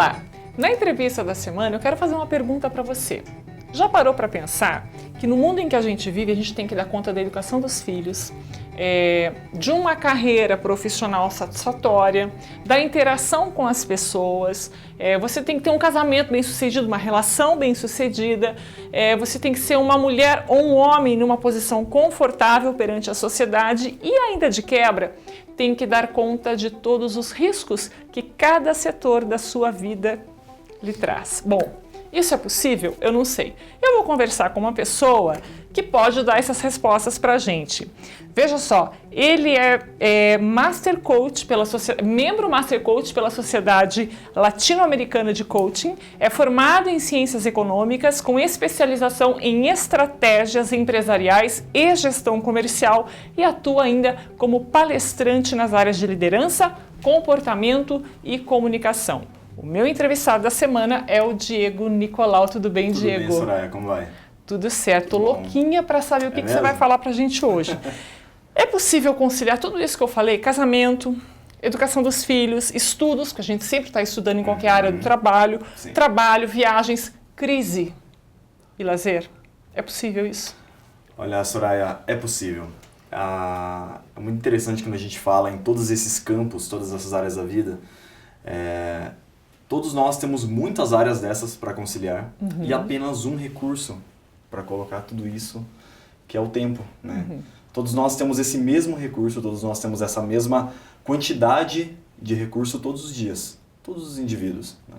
Olá! Na entrevista da semana eu quero fazer uma pergunta para você. Já parou para pensar que no mundo em que a gente vive a gente tem que dar conta da educação dos filhos, de uma carreira profissional satisfatória, da interação com as pessoas, você tem que ter um casamento bem sucedido, uma relação bem sucedida, você tem que ser uma mulher ou um homem numa posição confortável perante a sociedade e ainda de quebra tem que dar conta de todos os riscos que cada setor da sua vida lhe traz. Bom, isso é possível? Eu não sei. Eu vou conversar com uma pessoa que pode dar essas respostas para a gente. Veja só, ele é Master Coach membro Master Coach pela Sociedade Latino-Americana de Coaching, é formado em Ciências Econômicas com especialização em estratégias empresariais e gestão comercial e atua ainda como palestrante nas áreas de liderança, comportamento e comunicação. O meu entrevistado da semana é o Diego Nicolau. Tudo bem, Diego? Tudo bem, Soraya, como vai? Tudo certo. Tô louquinha para saber o que você vai falar pra gente hoje. É possível conciliar tudo isso que eu falei? Casamento, educação dos filhos, estudos, que a gente sempre está estudando em qualquer área do trabalho, trabalho, viagens, crise e lazer. É possível isso? Olha, Soraya, é possível. É muito interessante quando a gente fala em todos esses campos, todas essas áreas da vida. Todos nós temos muitas áreas dessas para conciliar e apenas um recurso para colocar tudo isso, que é o tempo, né? Todos nós temos esse mesmo recurso, todos nós temos essa mesma quantidade de recurso todos os dias, todos os indivíduos, né?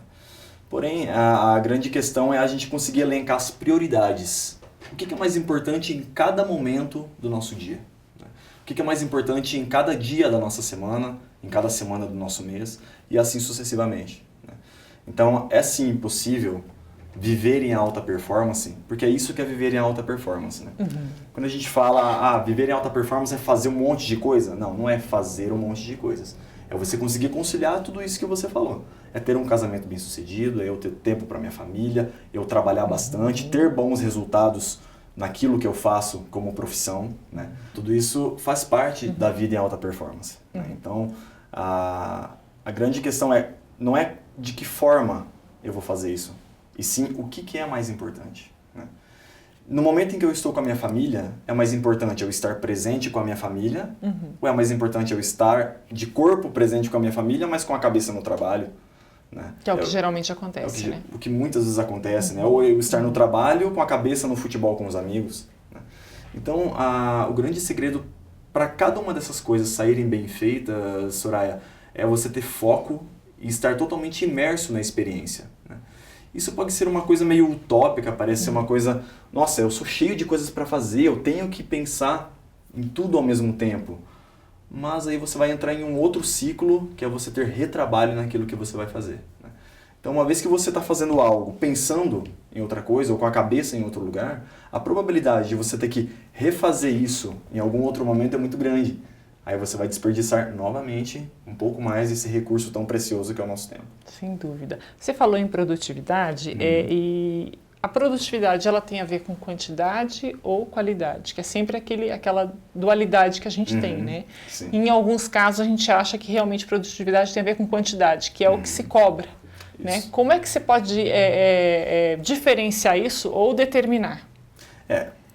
Porém, a grande questão é a gente conseguir elencar as prioridades. O que é mais importante em cada momento do nosso dia? Né? O que é mais importante em cada dia da nossa semana, em cada semana do nosso mês e assim sucessivamente. Então, é sim possível viver em alta performance, porque é isso que é viver em alta performance, né? Quando a gente fala, viver em alta performance é fazer um monte de coisa, não é fazer um monte de coisas. É você conseguir conciliar tudo isso que você falou. É ter um casamento bem sucedido, é eu ter tempo para minha família, eu trabalhar bastante, ter bons resultados naquilo que eu faço como profissão, né? Tudo isso faz parte da vida em alta performance, né? Então, a grande questão não é de que forma eu vou fazer isso, e sim o que é mais importante, né? No momento em que eu estou com a minha família, é mais importante eu estar presente com a minha família, ou é mais importante eu estar de corpo presente com a minha família, mas com a cabeça no trabalho, né? Que é o que geralmente acontece, né? O que muitas vezes acontece, né? Ou eu estar no trabalho com a cabeça no futebol com os amigos, né? Então, o grande segredo para cada uma dessas coisas saírem bem feitas, Soraya, é você ter foco e estar totalmente imerso na experiência, né? Isso pode ser uma coisa meio utópica, parece ser uma coisa, nossa, eu sou cheio de coisas para fazer, eu tenho que pensar em tudo ao mesmo tempo. Mas aí você vai entrar em um outro ciclo, que é você ter retrabalho naquilo que você vai fazer, né? Então, uma vez que você está fazendo algo pensando em outra coisa ou com a cabeça em outro lugar, a probabilidade de você ter que refazer isso em algum outro momento é muito grande. Aí você vai desperdiçar novamente um pouco mais esse recurso tão precioso que é o nosso tempo. Sem dúvida. Você falou em produtividade e a produtividade ela tem a ver com quantidade ou qualidade, que é sempre aquela dualidade que a gente tem, né? Sim. Em alguns casos a gente acha que realmente produtividade tem a ver com quantidade, que é o que se cobra, né? Como é que você pode diferenciar isso ou determinar?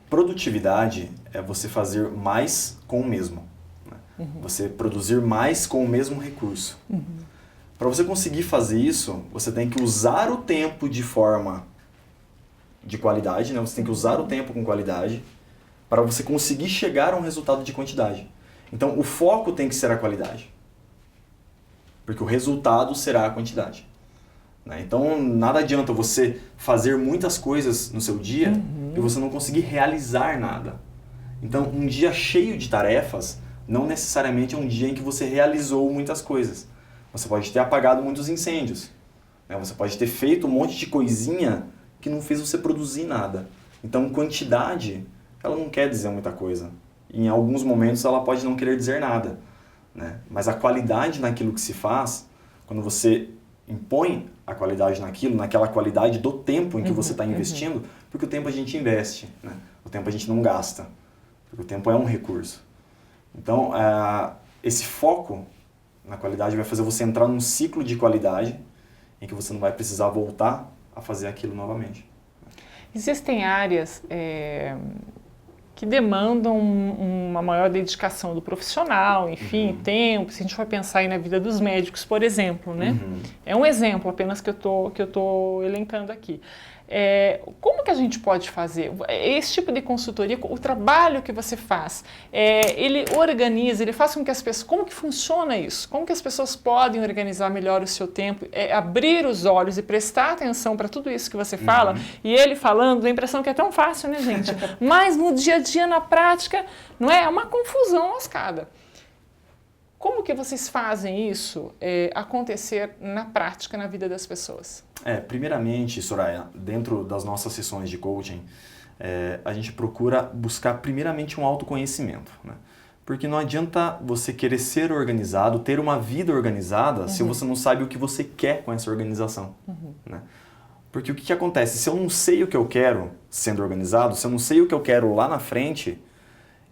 Produtividade é você fazer mais com o mesmo. Você produzir mais com o mesmo recurso. Para você conseguir fazer isso, você tem que usar o tempo de forma de qualidade, né? Você tem que usar o tempo com qualidade para você conseguir chegar a um resultado de quantidade. Então, o foco tem que ser a qualidade, porque o resultado será a quantidade, né? Então, nada adianta você fazer muitas coisas no seu dia e você não conseguir realizar nada. Então, um dia cheio de tarefas não necessariamente é um dia em que você realizou muitas coisas. Você pode ter apagado muitos incêndios, né? Você pode ter feito um monte de coisinha que não fez você produzir nada. Então, quantidade, ela não quer dizer muita coisa. Em alguns momentos, ela pode não querer dizer nada, né? Mas a qualidade naquilo que se faz, quando você impõe a qualidade naquela qualidade do tempo em que você está investindo, porque o tempo a gente investe, né? O tempo a gente não gasta, porque o tempo é um recurso. Então, esse foco na qualidade vai fazer você entrar num ciclo de qualidade em que você não vai precisar voltar a fazer aquilo novamente. Existem áreas que demandam uma maior dedicação do profissional, enfim, tempo. Se a gente for pensar aí na vida dos médicos, por exemplo, né? É um exemplo apenas que eu tô elencando aqui. Como que a gente pode fazer? Esse tipo de consultoria, o trabalho que você faz, ele organiza, ele faz com que as pessoas... Como que funciona isso? Como que as pessoas podem organizar melhor o seu tempo, abrir os olhos e prestar atenção para tudo isso que você fala? E ele falando, dá a impressão que é tão fácil, né, gente? Mas no dia a dia, na prática, não é? É uma confusão lascada. Como que vocês fazem isso acontecer na prática, na vida das pessoas? Primeiramente, Soraya, dentro das nossas sessões de coaching, a gente procura buscar primeiramente um autoconhecimento, né? Porque não adianta você querer ser organizado, ter uma vida organizada, se você não sabe o que você quer com essa organização, né? Porque o que acontece? Se eu não sei o que eu quero sendo organizado, se eu não sei o que eu quero lá na frente,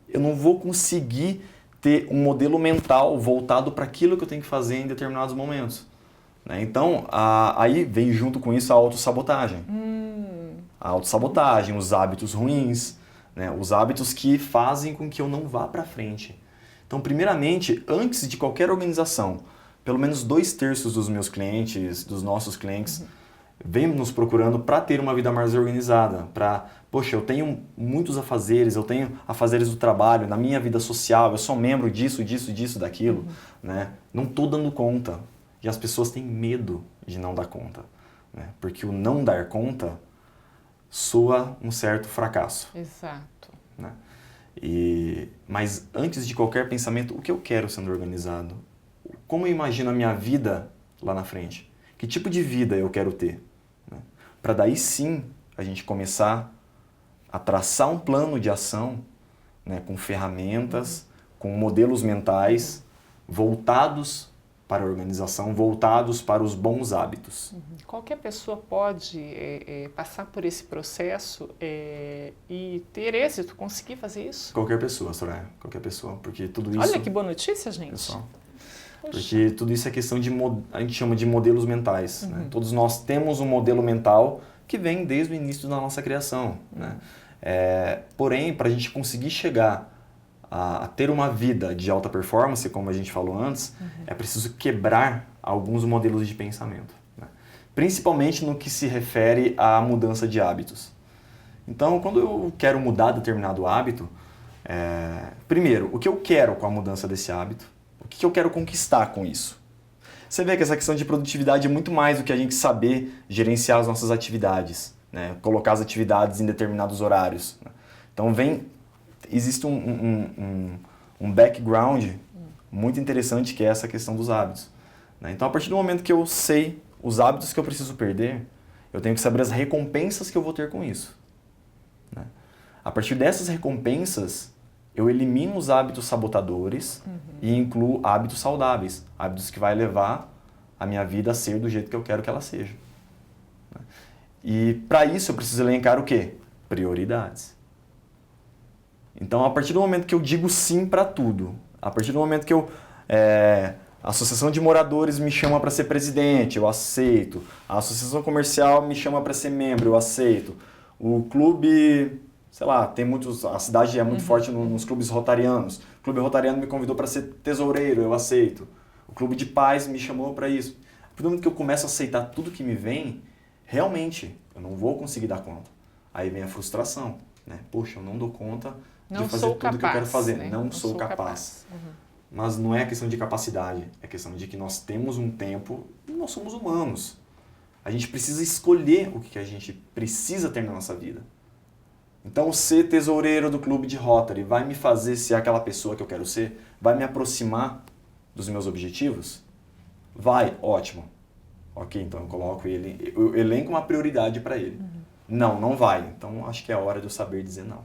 eu não vou conseguir ter um modelo mental voltado para aquilo que eu tenho que fazer em determinados momentos. Então, aí vem junto com isso a autossabotagem. A autossabotagem, os hábitos ruins, né? Os hábitos que fazem com que eu não vá para frente. Então, primeiramente, antes de qualquer organização, pelo menos 2/3 dos meus clientes, dos nossos clientes, vêm nos procurando para ter uma vida mais organizada, poxa, eu tenho muitos afazeres, eu tenho afazeres do trabalho, na minha vida social, eu sou membro disso, daquilo, né? Não estou dando conta. E as pessoas têm medo de não dar conta, né? Porque o não dar conta soa um certo fracasso. Exato. Né? Mas antes de qualquer pensamento, o que eu quero sendo organizado? Como eu imagino a minha vida lá na frente? Que tipo de vida eu quero ter? Né? Para daí sim a gente começar a traçar um plano de ação, né, com ferramentas, com modelos mentais voltados para a organização, voltados para os bons hábitos. Qualquer pessoa pode passar por esse processo e ter êxito, conseguir fazer isso? Qualquer pessoa, Soraya, qualquer pessoa, porque tudo isso... Olha que boa notícia, gente. Pessoal, porque tudo isso é questão de, a gente chama de modelos mentais. Né? Todos nós temos um modelo mental que vem desde o início da nossa criação. Né? Porém, para a gente conseguir chegar a ter uma vida de alta performance, como a gente falou antes, é preciso quebrar alguns modelos de pensamento, né? Principalmente no que se refere à mudança de hábitos. Então, quando eu quero mudar determinado hábito, primeiro, o que eu quero com a mudança desse hábito? O que eu quero conquistar com isso? Você vê que essa questão de produtividade é muito mais do que a gente saber gerenciar as nossas atividades, né? Colocar as atividades em determinados horários, né? Então, existe um background muito interessante que é essa questão dos hábitos, né? Então, a partir do momento que eu sei os hábitos que eu preciso perder, eu tenho que saber as recompensas que eu vou ter com isso, né? A partir dessas recompensas, eu elimino os hábitos sabotadores e incluo hábitos saudáveis, hábitos que vai levar a minha vida a ser do jeito que eu quero que ela seja, né? E para isso eu preciso elencar o quê? Prioridades. Então, a partir do momento que eu digo sim para tudo, a partir do momento que a associação de moradores me chama para ser presidente, eu aceito. A associação comercial me chama para ser membro, eu aceito. O clube, sei lá, tem muitos, a cidade é muito forte nos clubes rotarianos. O clube rotariano me convidou para ser tesoureiro, eu aceito. O clube de pais me chamou para isso. A partir do momento que eu começo a aceitar tudo que me vem, realmente eu não vou conseguir dar conta. Aí vem a frustração, né? Poxa, eu não dou conta de fazer tudo que eu quero fazer. Né? Não sou capaz. Mas não é questão de capacidade, é questão de que nós temos um tempo e nós somos humanos. A gente precisa escolher o que a gente precisa ter na nossa vida. Então, ser tesoureiro do clube de Rotary vai me fazer ser aquela pessoa que eu quero ser? Vai me aproximar dos meus objetivos? Vai, ótimo. Ok, então eu coloco ele, eu elenco uma prioridade para ele. Não, não vai. Então, acho que é a hora de eu saber dizer não.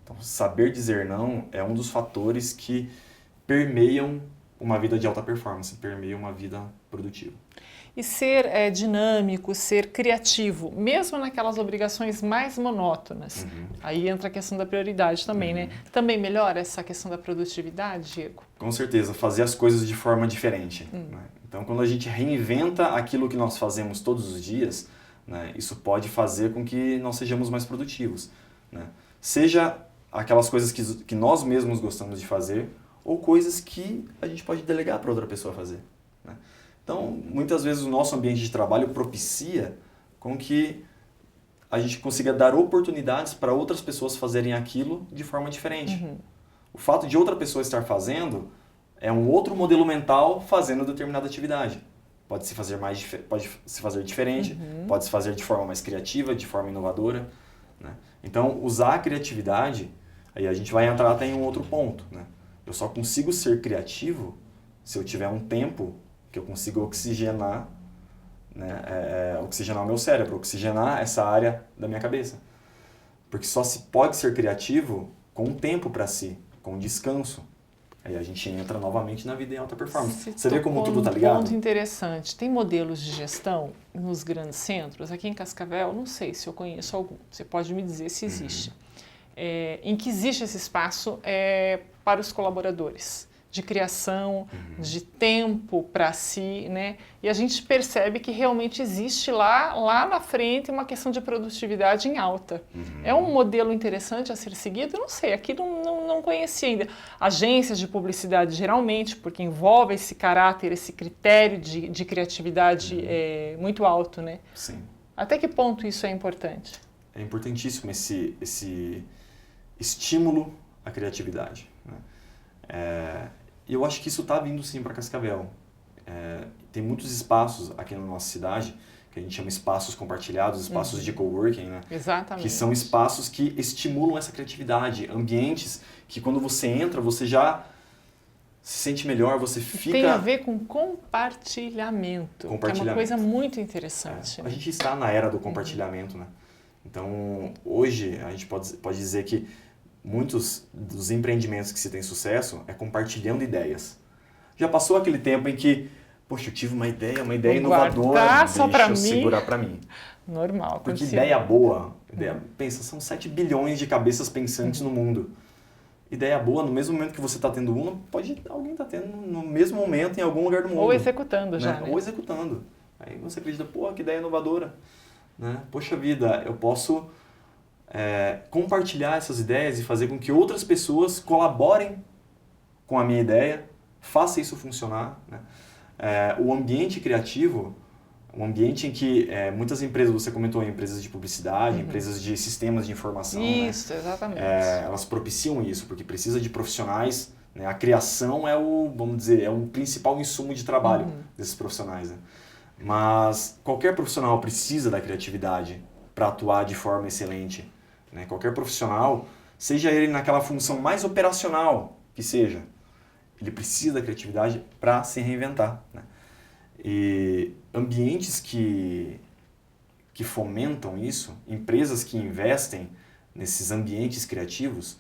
Então, saber dizer não é um dos fatores que permeiam uma vida de alta performance, permeiam uma vida produtiva. E ser dinâmico, ser criativo, mesmo naquelas obrigações mais monótonas. Aí entra a questão da prioridade também, né? Também melhora essa questão da produtividade, Diego? Com certeza, fazer as coisas de forma diferente. Né? Então, quando a gente reinventa aquilo que nós fazemos todos os dias, né, isso pode fazer com que nós sejamos mais produtivos, né? Seja aquelas coisas que nós mesmos gostamos de fazer ou coisas que a gente pode delegar para outra pessoa fazer, né? Então, muitas vezes o nosso ambiente de trabalho propicia com que a gente consiga dar oportunidades para outras pessoas fazerem aquilo de forma diferente. O fato de outra pessoa estar fazendo é um outro modelo mental fazendo determinada atividade. Pode se fazer pode se fazer diferente, pode se fazer de forma mais criativa, de forma inovadora, né? Então, usar a criatividade, aí a gente vai entrar até em um outro ponto, né? Eu só consigo ser criativo se eu tiver um tempo que eu consiga oxigenar, né, oxigenar o meu cérebro, oxigenar essa área da minha cabeça. Porque só se pode ser criativo com um tempo para si, com um descanso. Aí a gente entra novamente na vida em alta performance. Você vê como tudo tá ligado? Um ponto interessante. Tem modelos de gestão nos grandes centros. Aqui em Cascavel, não sei se eu conheço algum. Você pode me dizer se existe. Em que existe esse espaço para os colaboradores, de criação, de tempo para si, né? E a gente percebe que realmente existe lá na frente uma questão de produtividade em alta. É um modelo interessante a ser seguido? Eu não sei, aqui não conheci ainda. Agências de publicidade, geralmente, porque envolve esse caráter, esse critério de criatividade muito alto, né? Sim. Até que ponto isso é importante? É importantíssimo esse estímulo à criatividade, né? E eu acho que isso está vindo sim para Cascavel. Tem muitos espaços aqui na nossa cidade, que a gente chama espaços compartilhados, espaços de coworking, né? Exatamente. Que são espaços que estimulam essa criatividade, ambientes que quando você entra, você já se sente melhor, você fica... Tem a ver com compartilhamento, que é uma coisa muito interessante. A gente está na era do compartilhamento, né? Então, hoje, a gente pode dizer que muitos dos empreendimentos que se tem sucesso é compartilhando ideias. Já passou aquele tempo em que, poxa, eu tive uma ideia inovadora, deixa eu segurar para mim. Normal. Porque ideia boa, pensa, são 7 bilhões de cabeças pensantes no mundo. Ideia boa, no mesmo momento que você está tendo uma, alguém está tendo no mesmo momento em algum lugar do mundo. Ou executando já, né? Ou executando. Aí você acredita, pô, que ideia inovadora, né? Poxa vida, eu posso compartilhar essas ideias e fazer com que outras pessoas colaborem com a minha ideia, faça isso funcionar, né? O ambiente criativo, um ambiente em que muitas empresas, você comentou, empresas de publicidade, empresas de sistemas de informação, isso, né? Exatamente. Elas propiciam isso, porque precisa de profissionais, né? A criação é vamos dizer, o principal insumo de trabalho desses profissionais, né? Mas qualquer profissional precisa da criatividade para atuar de forma excelente, né? Qualquer profissional, seja ele naquela função mais operacional que seja, ele precisa da criatividade para se reinventar, né? E ambientes que fomentam isso, empresas que investem nesses ambientes criativos,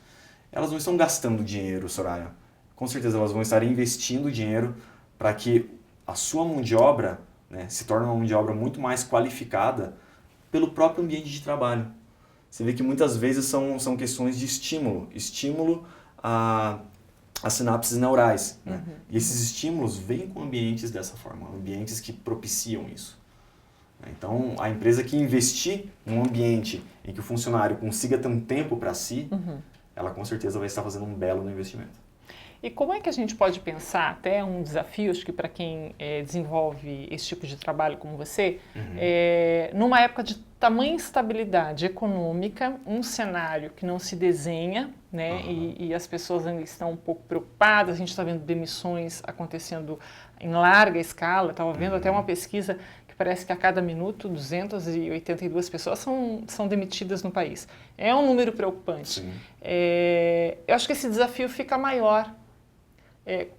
elas não estão gastando dinheiro, Soraya. Com certeza elas vão estar investindo dinheiro para que a sua mão de obra, né, se torne uma mão de obra muito mais qualificada pelo próprio ambiente de trabalho. Você vê que muitas vezes são questões de estímulo a sinapses neurais, né? E esses estímulos vêm com ambientes dessa forma, ambientes que propiciam isso. Então, a empresa que investir num ambiente em que o funcionário consiga ter um tempo para si, ela com certeza vai estar fazendo um belo investimento. E como é que a gente pode pensar, até um desafio, acho que para quem desenvolve esse tipo de trabalho como você, numa época de tamanha instabilidade econômica, um cenário que não se desenha, né, e as pessoas ainda estão um pouco preocupadas, a gente está vendo demissões acontecendo em larga escala, estava vendo até uma pesquisa que parece que a cada minuto 282 pessoas são demitidas no país. É um número preocupante. Eu acho que esse desafio fica maior.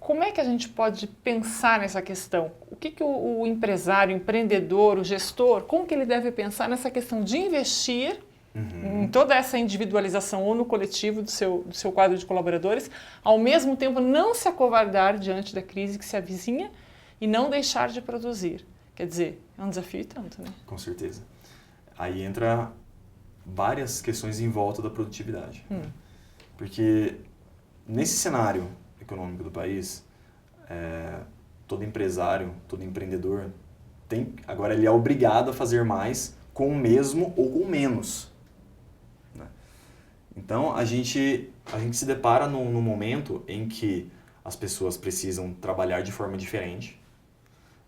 Como é que a gente pode pensar nessa questão? O que o empresário, o empreendedor, o gestor, como que ele deve pensar nessa questão de investir em toda essa individualização ou no coletivo do seu quadro de colaboradores, ao mesmo tempo não se acovardar diante da crise que se avizinha e não deixar de produzir? Quer dizer, é um desafio e tanto, né? Com certeza. Aí entra várias questões em volta da produtividade. Porque nesse cenário econômico do país, todo empresário, todo empreendedor agora ele é obrigado a fazer mais com o mesmo ou com menos. Né? Então a gente se depara num momento em que as pessoas precisam trabalhar de forma diferente.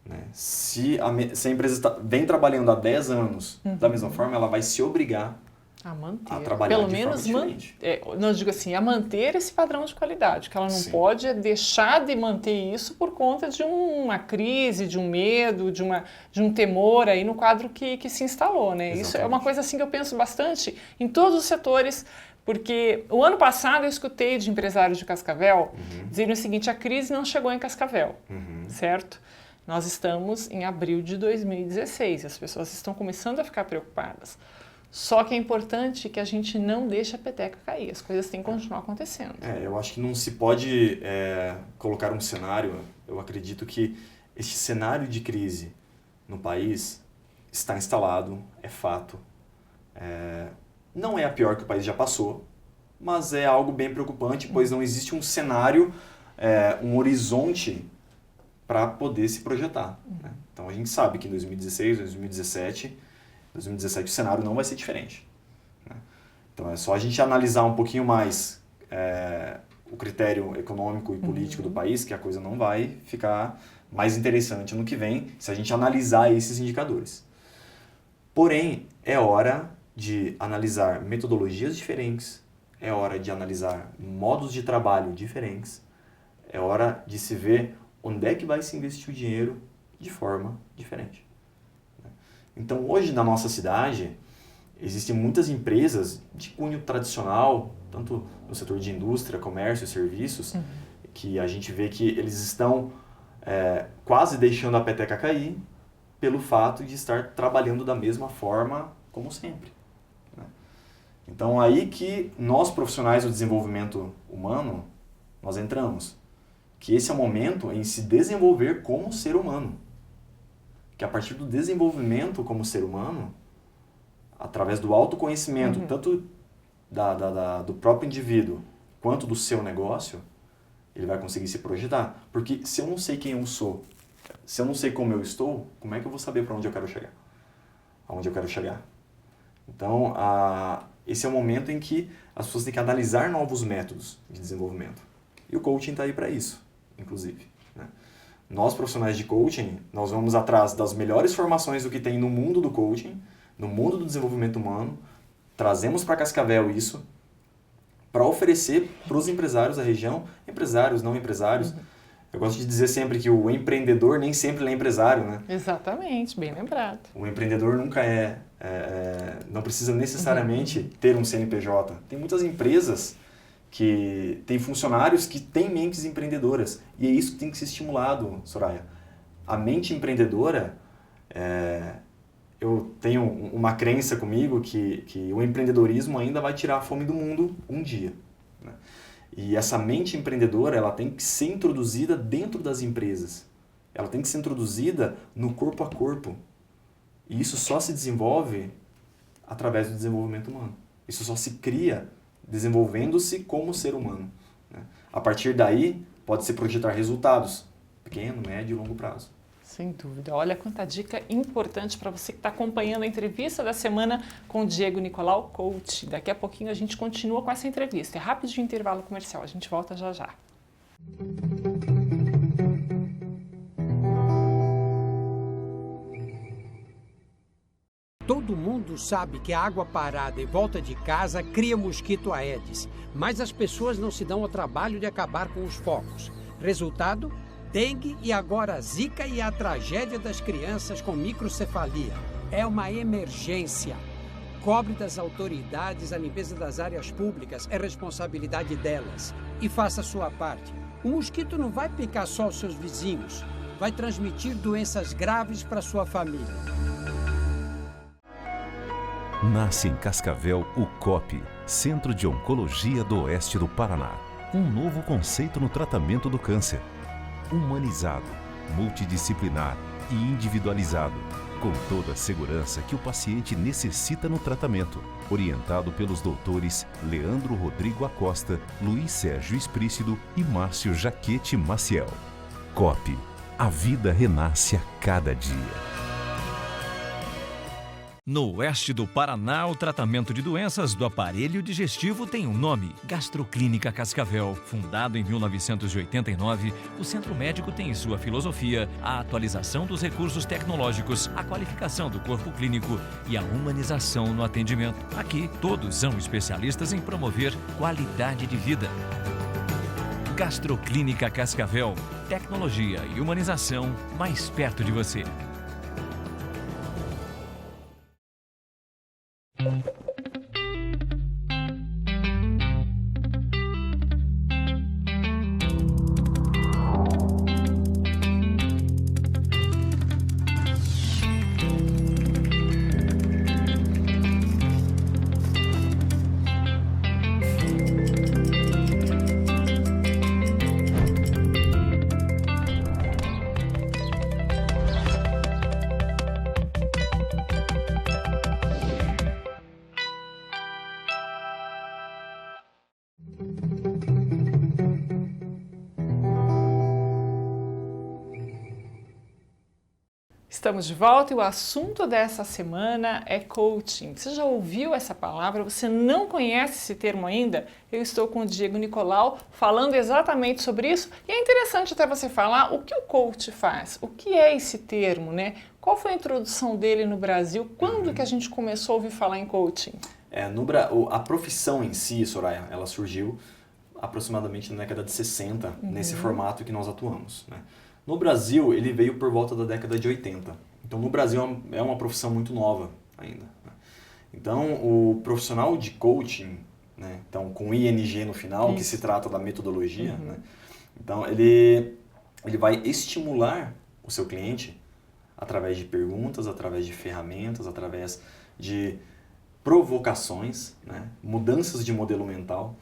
Né? Se a empresa vem trabalhando há 10 anos da mesma forma, ela vai se obrigar a manter. A trabalhar Pelo de menos forma diferente. Não digo assim, a manter esse padrão de qualidade, que ela não Sim. pode deixar de manter isso por conta de uma crise, de um medo, de um temor aí no quadro que se instalou, né? Exatamente. Isso é uma coisa assim que eu penso bastante em todos os setores, porque o ano passado eu escutei de empresários de Cascavel dizerem o seguinte: a crise não chegou em Cascavel, certo? Nós estamos em abril de 2016 e as pessoas estão começando a ficar preocupadas. Só que é importante que a gente não deixe a peteca cair, as coisas têm que continuar acontecendo. Eu acho que não se pode colocar um cenário, eu acredito que este cenário de crise no país está instalado, é fato. Não é a pior que o país já passou, mas é algo bem preocupante, pois não existe um cenário, um horizonte para poder se projetar. Né? Então a gente sabe que em 2016, 2017 o cenário não vai ser diferente. Né? Então é só a gente analisar um pouquinho mais o critério econômico e político do país, que a coisa não vai ficar mais interessante no que vem se a gente analisar esses indicadores. Porém, é hora de analisar metodologias diferentes, é hora de analisar modos de trabalho diferentes, é hora de se ver onde é que vai se investir o dinheiro de forma diferente. Então, hoje na nossa cidade, existem muitas empresas de cunho tradicional, tanto no setor de indústria, comércio e serviços, que a gente vê que eles estão quase deixando a peteca cair pelo fato de estar trabalhando da mesma forma como sempre. Né? Então, aí que nós, profissionais do desenvolvimento humano, nós entramos. Que esse é o momento em se desenvolver como ser humano. Que a partir do desenvolvimento como ser humano, através do autoconhecimento, tanto do próprio indivíduo, quanto do seu negócio, ele vai conseguir se projetar. Porque se eu não sei quem eu sou, se eu não sei como eu estou, como é que eu vou saber para onde eu quero chegar? Aonde eu quero chegar? Então, esse é o momento em que as pessoas têm que analisar novos métodos de desenvolvimento. E o coaching está aí para isso, inclusive. Né? Nós, profissionais de coaching, nós vamos atrás das melhores formações do que tem no mundo do coaching, no mundo do desenvolvimento humano, trazemos para Cascavel isso, para oferecer para os empresários da região, empresários, não empresários. Eu gosto de dizer sempre que o empreendedor nem sempre é empresário, né? Exatamente, bem lembrado. O empreendedor nunca não precisa necessariamente ter um CNPJ. Tem muitas empresas que têm funcionários que têm mentes empreendedoras. E é isso que tem que ser estimulado, Soraya. A mente empreendedora, eu tenho uma crença comigo que o empreendedorismo ainda vai tirar a fome do mundo um dia. Né? E essa mente empreendedora, ela tem que ser introduzida dentro das empresas. Ela tem que ser introduzida no corpo a corpo. E isso só se desenvolve através do desenvolvimento humano. Isso só se cria desenvolvendo-se como ser humano. Né? A partir daí, pode-se projetar resultados, pequeno, médio e longo prazo. Sem dúvida. Olha quanta dica importante para você que está acompanhando a entrevista da semana com o Diego Nicolau, coach. Daqui a pouquinho a gente continua com essa entrevista. É rápido de intervalo comercial. A gente volta já já. Todo mundo sabe que a água parada em volta de casa cria mosquito Aedes, mas as pessoas não se dão ao trabalho de acabar com os focos. Resultado? Dengue e agora a zika e a tragédia das crianças com microcefalia. É uma emergência. Cobre das autoridades a limpeza das áreas públicas, é responsabilidade delas. E faça a sua parte. O mosquito não vai picar só os seus vizinhos, vai transmitir doenças graves para sua família. Nasce em Cascavel o COP, Centro de Oncologia do Oeste do Paraná. Um novo conceito no tratamento do câncer. Humanizado, multidisciplinar e individualizado, com toda a segurança que o paciente necessita no tratamento. Orientado pelos doutores Leandro Rodrigo Acosta, Luiz Sérgio Esprícido e Márcio Jaquete Maciel. COP, A vida renasce a cada dia. No oeste do Paraná, o tratamento de doenças do aparelho digestivo tem um nome: Gastroclínica Cascavel. Fundado em 1989, o Centro Médico tem em sua filosofia a atualização dos recursos tecnológicos, a qualificação do corpo clínico e a humanização no atendimento. Aqui, todos são especialistas em promover qualidade de vida. Gastroclínica Cascavel. Tecnologia e humanização mais perto de você. Estamos de volta e o assunto dessa semana é coaching. Você já ouviu essa palavra? Você não conhece esse termo ainda? Eu estou com o Diego Nicolau falando exatamente sobre isso e é interessante até você falar o que o coach faz, o que é esse termo, né? Qual foi a introdução dele no Brasil? Quando que a gente começou a ouvir falar em coaching? A profissão em si, Soraya, ela surgiu aproximadamente na década de 60, nesse formato que nós atuamos, né? No Brasil, ele veio por volta da década de 80. Então, no Brasil, é uma profissão muito nova ainda, né? Então, o profissional de coaching, né? Então, com ING no final, que se trata da metodologia, né? Então, ele vai estimular o seu cliente através de perguntas, através de ferramentas, através de provocações, né? Mudanças de modelo mental,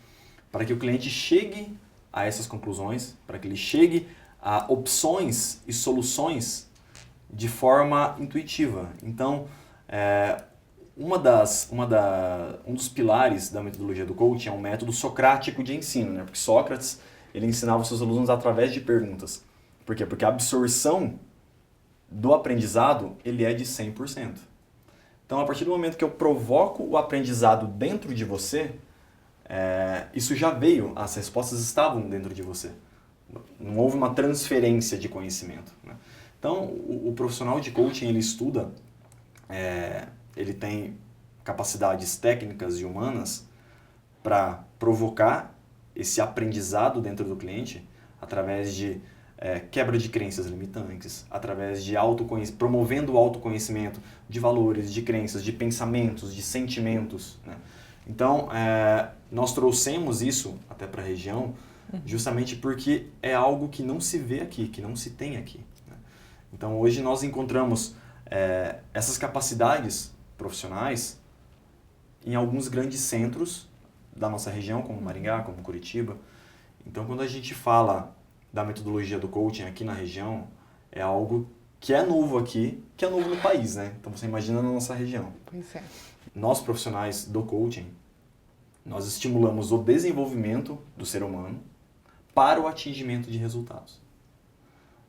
para que o cliente chegue a essas conclusões, para que ele chegue a opções e soluções de forma intuitiva. Então, um dos pilares da metodologia do coaching é um método socrático de ensino, né? Porque Sócrates ele ensinava os seus alunos através de perguntas. Por quê? Porque a absorção do aprendizado ele é de 100%. Então, a partir do momento que eu provoco o aprendizado dentro de você, isso já veio, as respostas estavam dentro de você. Não houve uma transferência de conhecimento, né? Então, o profissional de coaching, ele estuda, ele tem capacidades técnicas e humanas para provocar esse aprendizado dentro do cliente através de quebra de crenças limitantes, através de promovendo o autoconhecimento de valores, de crenças, de pensamentos, de sentimentos, né? Então, nós trouxemos isso até para a região justamente porque é algo que não se vê aqui, que não se tem aqui, né? Então, hoje nós encontramos essas capacidades profissionais em alguns grandes centros da nossa região, como Maringá, como Curitiba. Então, quando a gente fala da metodologia do coaching aqui na região, é algo que é novo aqui, que é novo no país, né? Então, você imagina na nossa região. Pois é. Nós, profissionais do coaching, nós estimulamos o desenvolvimento do ser humano para o atingimento de resultados.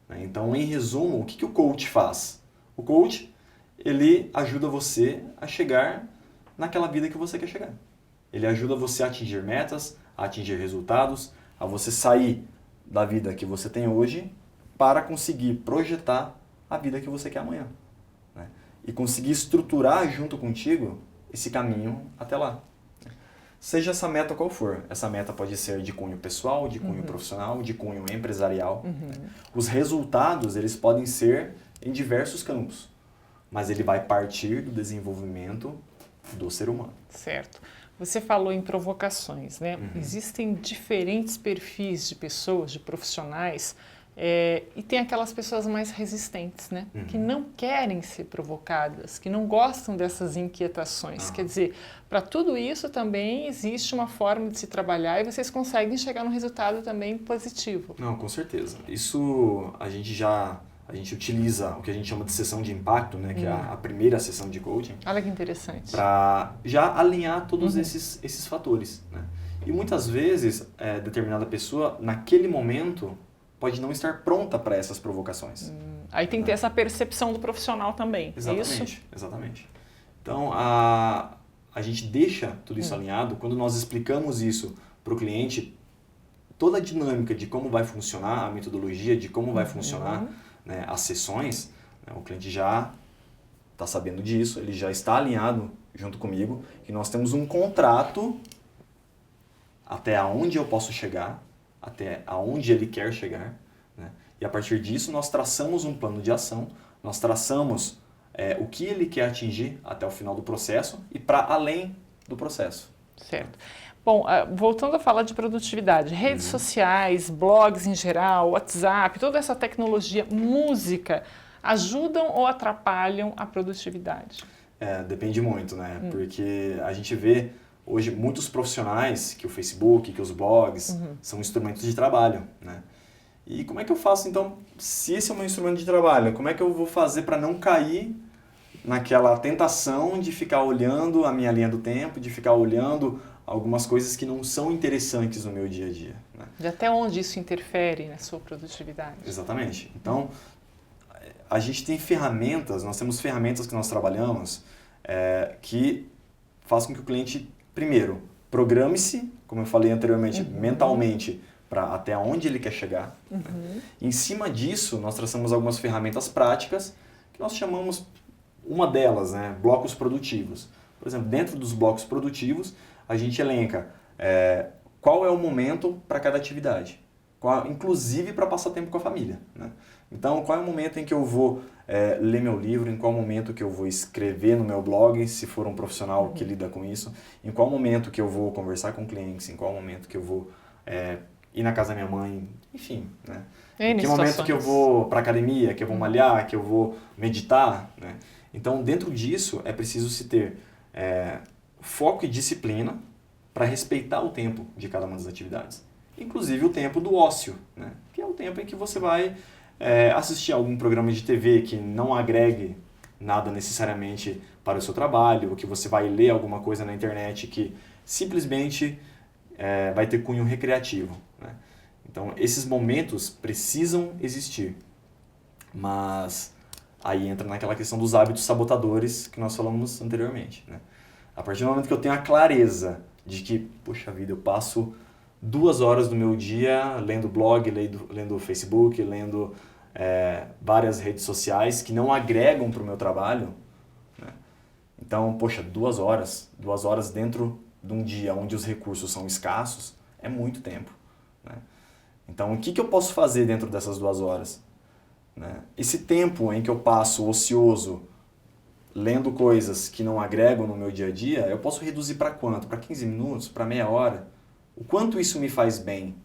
Então, em resumo, o que o coach faz? O coach, ele ajuda você a chegar naquela vida que você quer chegar. Ele ajuda você a atingir metas, a atingir resultados, a você sair da vida que você tem hoje para conseguir projetar a vida que você quer amanhã, né? E conseguir estruturar junto contigo esse caminho até lá. Seja essa meta qual for. Essa meta pode ser de cunho pessoal, de cunho profissional, de cunho empresarial, né? Os resultados, eles podem ser em diversos campos, mas ele vai partir do desenvolvimento do ser humano. Certo. Você falou em provocações, né? Existem diferentes perfis de pessoas, de profissionais, e tem aquelas pessoas mais resistentes, né? Que não querem ser provocadas, que não gostam dessas inquietações. Quer dizer, para tudo isso também existe uma forma de se trabalhar e vocês conseguem chegar num resultado também positivo. Não, com certeza. Isso a gente utiliza o que a gente chama de sessão de impacto, né? Que é a primeira sessão de coaching. Olha que interessante. Para já alinhar todos esses fatores, né? E muitas vezes, determinada pessoa, naquele momento, pode não estar pronta para essas provocações. Aí tem que ter essa percepção do profissional também, Exatamente, é isso? exatamente. Então, a gente deixa tudo isso alinhado, quando nós explicamos isso para o cliente, toda a dinâmica de como vai funcionar a metodologia, de como vai funcionar, né, as sessões, né, o cliente já está sabendo disso, ele já está alinhado junto comigo, que nós temos um contrato até aonde eu posso chegar, até aonde ele quer chegar, né? E a partir disso nós traçamos um plano de ação, nós traçamos o que ele quer atingir até o final do processo e para além do processo. Certo. Bom, voltando a falar de produtividade, redes sociais, blogs em geral, WhatsApp, toda essa tecnologia, música, ajudam ou atrapalham a produtividade? Depende muito, né? Porque a gente vê hoje muitos profissionais que o Facebook, que os blogs são instrumentos de trabalho, né? E como é que eu faço, então, se esse é o meu instrumento de trabalho, como é que eu vou fazer para não cair naquela tentação de ficar olhando a minha linha do tempo, de ficar olhando algumas coisas que não são interessantes no meu dia a dia, né? De até onde isso interfere na sua produtividade? Exatamente. Então, a gente tem ferramentas, nós temos ferramentas que nós trabalhamos que fazem com que o cliente, primeiro, programe-se, como eu falei anteriormente, mentalmente, para até onde ele quer chegar. Né? Em cima disso, nós traçamos algumas ferramentas práticas que nós chamamos, uma delas, né, blocos produtivos. Por exemplo, dentro dos blocos produtivos, a gente elenca qual é o momento para cada atividade, inclusive para passar tempo com a família, né? Então, qual é o momento em que eu vou ler meu livro, em qual momento que eu vou escrever no meu blog, se for um profissional que lida com isso, em qual momento que eu vou conversar com clientes, em qual momento que eu vou ir na casa da minha mãe, enfim, né? Em que momento que eu vou para academia, que eu vou malhar, que eu vou meditar, né? Então, dentro disso, é preciso se ter foco e disciplina para respeitar o tempo de cada uma das atividades. Inclusive o tempo do ócio, né? Que é o tempo em que você vai assistir algum programa de TV que não agregue nada necessariamente para o seu trabalho, ou que você vai ler alguma coisa na internet que simplesmente vai ter cunho recreativo, né? Então, esses momentos precisam existir, mas aí entra naquela questão dos hábitos sabotadores que nós falamos anteriormente, né? A partir do momento que eu tenho a clareza de que, puxa vida, eu passo 2 horas do meu dia lendo blog, lendo Facebook, lendo várias redes sociais que não agregam para o meu trabalho, né? Então, poxa, 2 horas dentro de um dia onde os recursos são escassos é muito tempo, né? Então, o que eu posso fazer dentro dessas 2 horas? Né? Esse tempo em que eu passo ocioso lendo coisas que não agregam no meu dia a dia, eu posso reduzir para quanto? Para 15 minutos? Para meia hora? O quanto isso me faz bem,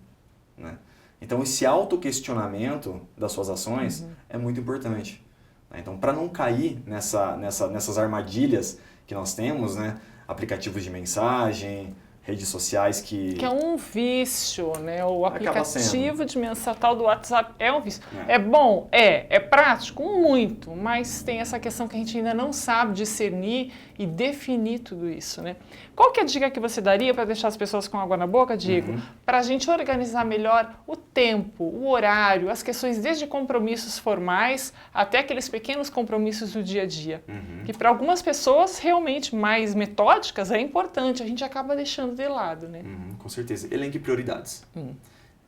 né? Então, esse autoquestionamento das suas ações é muito importante, né? Então, para não cair nessas armadilhas que nós temos, né? Aplicativos de mensagem, redes sociais que é um vício, né? O Acaba aplicativo sendo. de mensagem tal do WhatsApp é um vício. É bom? É prático? Muito, mas tem essa questão que a gente ainda não sabe discernir e definir tudo isso, né? Qual que é a dica que você daria para deixar as pessoas com água na boca, Diego? Para a gente organizar melhor o tempo, o horário, as questões desde compromissos formais até aqueles pequenos compromissos do dia a dia. Que para algumas pessoas realmente mais metódicas é importante, a gente acaba deixando de lado, né? Com certeza. Elenque prioridades.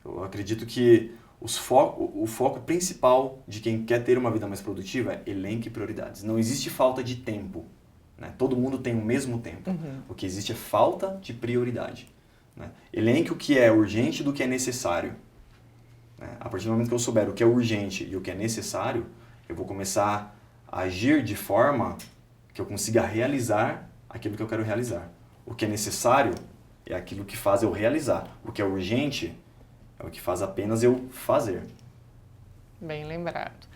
Eu acredito que o foco principal de quem quer ter uma vida mais produtiva é elenque prioridades. Não existe falta de tempo, né? Todo mundo tem o mesmo tempo. O que existe é falta de prioridade, né? Elenque o que é urgente do que é necessário, né? A partir do momento que eu souber o que é urgente e o que é necessário, eu vou começar a agir de forma que eu consiga realizar aquilo que eu quero realizar. O que é necessário é aquilo que faz eu realizar. O que é urgente é o que faz apenas eu fazer. Bem lembrado.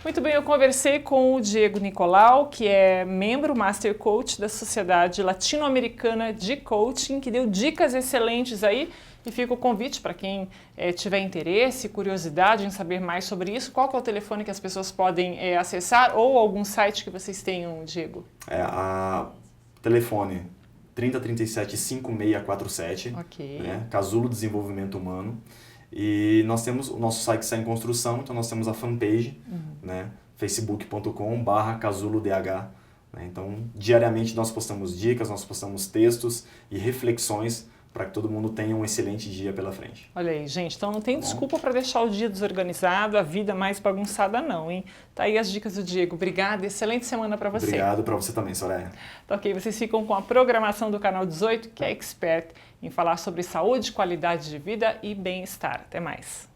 Muito bem, eu conversei com o Diego Nicolau, que é membro Master Coach da Sociedade Latino-Americana de Coaching, que deu dicas excelentes aí. E fica o convite para quem tiver interesse, curiosidade em saber mais sobre isso. Qual que é o telefone que as pessoas podem acessar ou algum site que vocês tenham, Diego? Telefone 3037-5647, Ok. né? Casulo Desenvolvimento Humano. E nós temos, o nosso site está em construção, então nós temos a fanpage, né? facebook.com/CasuloDH. Né? Então, diariamente nós postamos dicas, nós postamos textos e reflexões para que todo mundo tenha um excelente dia pela frente. Olha aí, gente, então não tem desculpa para deixar o dia desorganizado, a vida mais bagunçada não, hein? Tá aí as dicas do Diego. Obrigada, excelente semana para você. Obrigado para você também, Soraya. Tá ok, vocês ficam com a programação do Canal 18, que é expert em falar sobre saúde, qualidade de vida e bem-estar. Até mais.